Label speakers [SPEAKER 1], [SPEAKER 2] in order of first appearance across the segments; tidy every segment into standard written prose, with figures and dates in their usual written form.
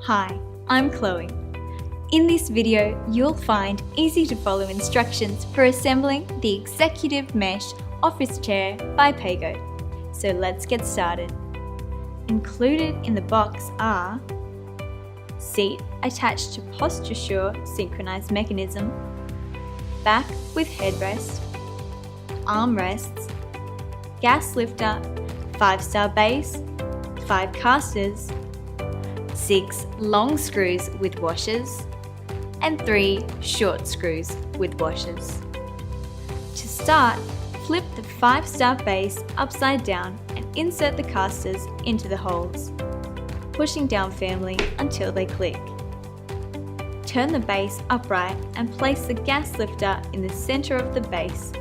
[SPEAKER 1] Hi, I'm Chloe. In this video, you'll find easy to follow instructions for assembling the Executive Mesh Office Chair by Paygo. So let's get started. Included in the box are seat attached to PostureSure synchronized mechanism, back with headrest, armrests, gas lifter, 5-star base, 5 casters, 6 long screws with washers, and 3 short screws with washers. To start, flip the 5-star base upside down and insert the casters into the holes, pushing down firmly until they click. Turn the base upright and place the gas lifter in the center of the base.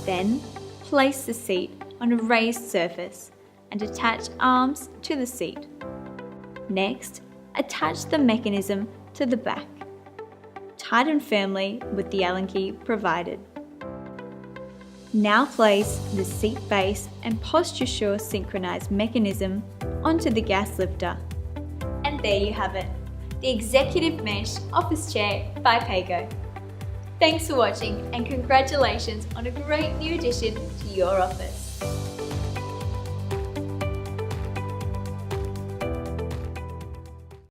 [SPEAKER 1] Then, place the seat on a raised surface and attach arms to the seat. Next, attach the mechanism to the back. Tighten firmly with the Allen key provided. Now place the seat base and PostureSure synchronized mechanism onto the gas lifter. And there you have it, the Executive Mesh Office Chair by Paygo. Thanks for watching and congratulations on a great new addition to your office.